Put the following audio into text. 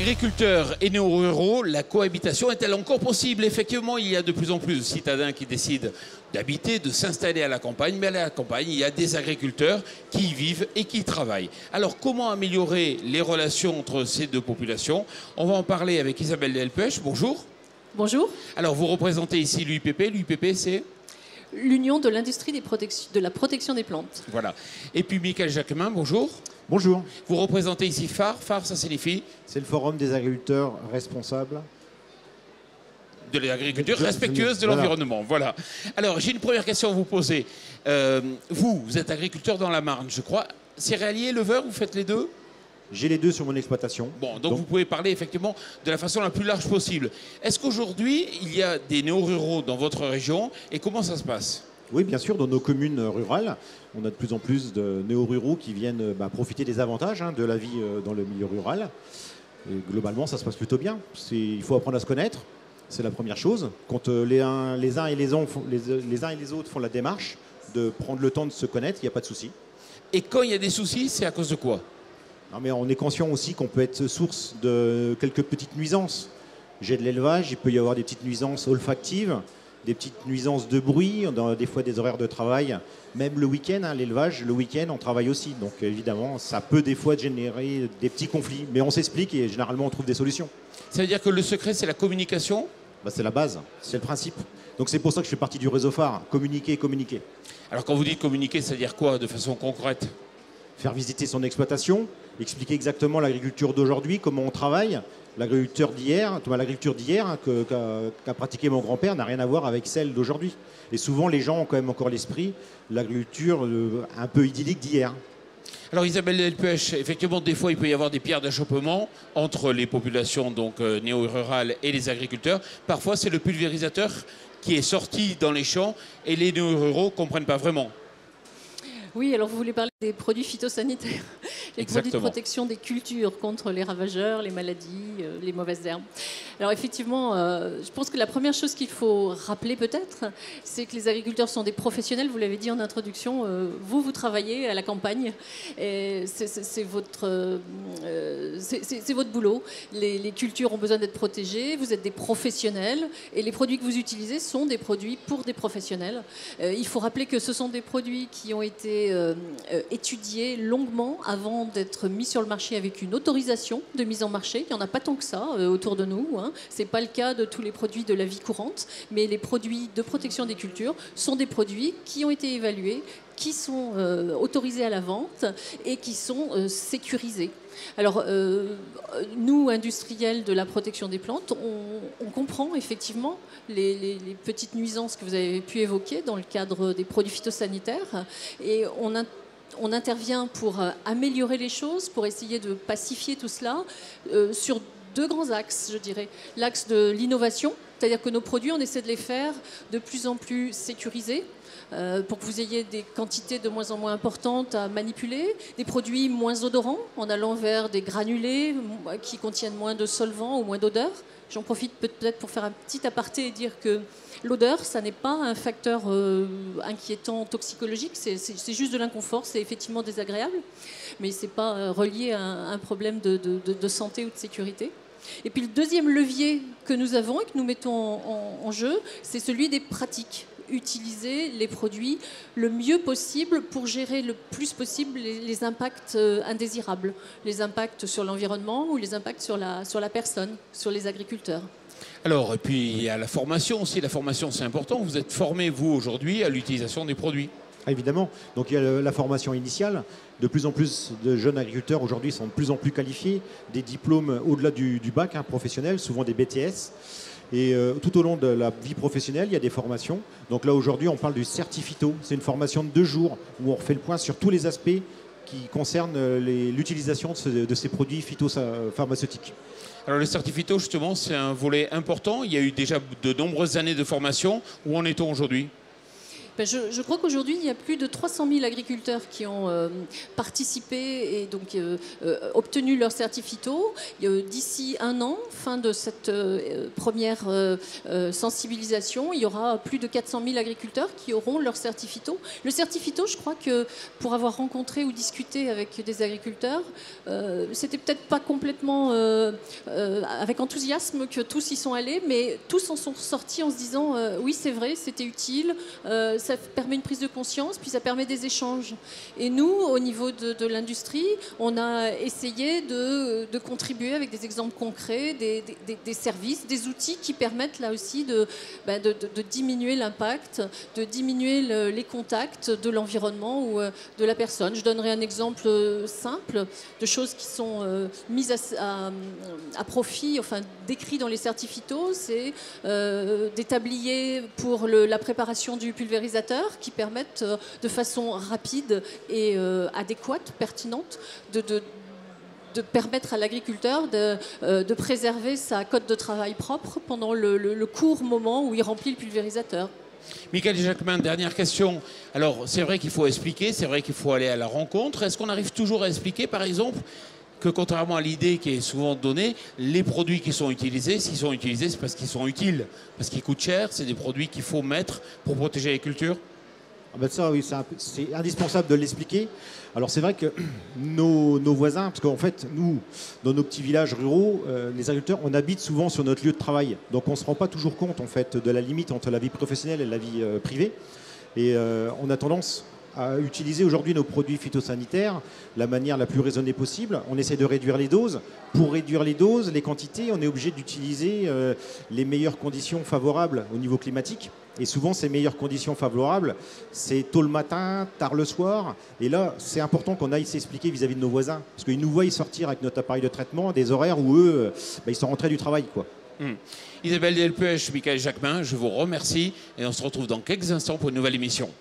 Agriculteurs et néo-ruraux, la cohabitation est-elle encore possible? Effectivement, il y a de plus en plus de citadins qui décident d'habiter, de s'installer à la campagne, mais à la campagne, il y a des agriculteurs qui y vivent et qui y travaillent. Alors, comment améliorer les relations entre ces deux populations? On va en parler avec Isabelle Delpech. Bonjour. Bonjour. Alors, vous représentez ici l'UIPP. L'UIPP, c'est l'Union de l'industrie de la protection des plantes. Voilà. Et puis, Michael Jacquemin, bonjour. Bonjour. Vous représentez ici FAR. FAR, ça signifie C'est le Forum des agriculteurs responsables. De l'agriculture respectueuse de l'environnement. Voilà. Alors, j'ai une première question à vous poser. Vous êtes agriculteur dans la Marne, je crois. Céréalier, éleveur, vous faites les deux? J'ai les deux sur mon exploitation. Bon, donc vous pouvez parler effectivement de la façon la plus large possible. Est-ce qu'aujourd'hui, il y a des néo-ruraux dans votre région et comment ça se passe? Oui, bien sûr, dans nos communes rurales, on a de plus en plus de néo-ruraux qui viennent profiter des avantages de la vie dans le milieu rural. Et globalement, ça se passe plutôt bien. Il faut apprendre à se connaître, c'est la première chose. Quand les uns et les autres font la démarche de prendre le temps de se connaître, il n'y a pas de souci. Et quand il y a des soucis, c'est à cause de quoi? Non, mais on est conscient aussi qu'on peut être source de quelques petites nuisances. J'ai de l'élevage, il peut y avoir des petites nuisances olfactives, des petites nuisances de bruit, des fois des horaires de travail. Même le week-end, l'élevage, le week-end, on travaille aussi. Donc évidemment, ça peut des fois générer des petits conflits. Mais on s'explique et généralement, on trouve des solutions. Ça veut dire que le secret, c'est la communication? C'est la base, c'est le principe. Donc c'est pour ça que je fais partie du réseau phare. Communiquer, communiquer. Alors quand vous dites communiquer, ça veut dire quoi de façon concrète? Faire visiter son exploitation, expliquer exactement l'agriculture d'aujourd'hui, comment on travaille. L'agriculture d'hier qu'a pratiqué mon grand-père n'a rien à voir avec celle d'aujourd'hui. Et souvent, les gens ont quand même encore l'esprit de l'agriculture un peu idyllique d'hier. Alors Isabelle Delpech, effectivement, des fois, il peut y avoir des pierres d'achoppement entre les populations donc néo-rurales et les agriculteurs. Parfois, c'est le pulvérisateur qui est sorti dans les champs et les néo-ruraux ne comprennent pas vraiment. Oui, alors vous voulez parler des produits phytosanitaires, les produits de protection des cultures contre les ravageurs, les maladies, les mauvaises herbes. Alors effectivement, je pense que la première chose qu'il faut rappeler peut-être, c'est que les agriculteurs sont des professionnels, vous l'avez dit en introduction, vous travaillez à la campagne, et c'est votre boulot. Les cultures ont besoin d'être protégées, vous êtes des professionnels, et les produits que vous utilisez sont des produits pour des professionnels. Il faut rappeler que ce sont des produits qui ont été étudiés longuement avant d'être mis sur le marché avec une autorisation de mise en marché. Il n'y en a pas tant que ça autour de nous. Ce n'est pas le cas de tous les produits de la vie courante, mais les produits de protection des cultures sont des produits qui ont été évalués, qui sont autorisés à la vente et qui sont sécurisés. Alors, nous, industriels de la protection des plantes, on comprend effectivement les petites nuisances que vous avez pu évoquer dans le cadre des produits phytosanitaires et on intervient pour améliorer les choses, pour essayer de pacifier tout cela sur deux grands axes, je dirais. L'axe de l'innovation, c'est-à-dire que nos produits, on essaie de les faire de plus en plus sécurisés, pour que vous ayez des quantités de moins en moins importantes à manipuler, des produits moins odorants en allant vers des granulés qui contiennent moins de solvants ou moins d'odeur. J'en profite peut-être pour faire un petit aparté et dire que l'odeur, ça n'est pas un facteur inquiétant toxicologique, c'est juste de l'inconfort, c'est effectivement désagréable, mais ce n'est pas relié à un problème de santé ou de sécurité. Et puis le deuxième levier que nous avons et que nous mettons en jeu, c'est celui des pratiques. Utiliser les produits le mieux possible pour gérer le plus possible les impacts indésirables, les impacts sur l'environnement ou les impacts sur la personne, sur les agriculteurs. Alors, et puis il y a la formation aussi. La formation, c'est important. Vous êtes formé, vous, aujourd'hui, à l'utilisation des produits. Évidemment. Donc il y a la formation initiale. De plus en plus de jeunes agriculteurs aujourd'hui sont de plus en plus qualifiés, des diplômes au-delà du bac professionnel, souvent des BTS. Et tout au long de la vie professionnelle, il y a des formations. Donc là, aujourd'hui, on parle du Certifito. C'est une formation de 2 jours où on refait le point sur tous les aspects qui concernent l'utilisation de ces produits phytopharmaceutiques. Alors le Certifito, justement, c'est un volet important. Il y a eu déjà de nombreuses années de formation. Où en est-on aujourd'hui ? Je crois qu'aujourd'hui, il y a plus de 300 000 agriculteurs qui ont participé et donc obtenu leur certificato. D'ici un an, fin de cette première sensibilisation, il y aura plus de 400 000 agriculteurs qui auront leur certificato. Le certificato, je crois que pour avoir rencontré ou discuté avec des agriculteurs, c'était peut-être pas complètement avec enthousiasme que tous y sont allés, mais tous en sont sortis en se disant oui, c'est vrai, c'était utile. Ça permet une prise de conscience, puis ça permet des échanges. Et nous, au niveau de l'industrie, on a essayé de contribuer avec des exemples concrets, des services, des outils qui permettent là aussi de diminuer l'impact, de diminuer les contacts de l'environnement ou de la personne. Je donnerai un exemple simple de choses qui sont mises à profit, enfin décrits dans les certificats. C'est des tabliers pour la préparation du pulvérisateur qui permettent de façon rapide et adéquate, pertinente, de permettre à l'agriculteur de préserver sa cote de travail propre pendant le court moment où il remplit le pulvérisateur. Michaël Jacquemin, dernière question. Alors, c'est vrai qu'il faut expliquer, c'est vrai qu'il faut aller à la rencontre. Est-ce qu'on arrive toujours à expliquer, par exemple, que contrairement à l'idée qui est souvent donnée, les produits qui sont utilisés, s'ils sont utilisés, c'est parce qu'ils sont utiles, parce qu'ils coûtent cher, c'est des produits qu'il faut mettre pour protéger les cultures? Ça, oui, c'est indispensable de l'expliquer. Alors c'est vrai que nos voisins, parce qu'en fait, nous, dans nos petits villages ruraux, les agriculteurs, on habite souvent sur notre lieu de travail. Donc on ne se rend pas toujours compte, en fait, de la limite entre la vie professionnelle et la vie privée. Et on a tendance à utiliser aujourd'hui nos produits phytosanitaires de la manière la plus raisonnée possible. On essaie de réduire les doses. Pour réduire les doses, les quantités, on est obligé d'utiliser les meilleures conditions favorables au niveau climatique. Et souvent, ces meilleures conditions favorables, c'est tôt le matin, tard le soir. Et là, c'est important qu'on aille s'expliquer vis-à-vis de nos voisins. Parce qu'ils nous voient sortir avec notre appareil de traitement des horaires où eux, ils sont rentrés du travail, quoi. Isabelle Delpech, Michaël Jacquemin, je vous remercie. Et on se retrouve dans quelques instants pour une nouvelle émission.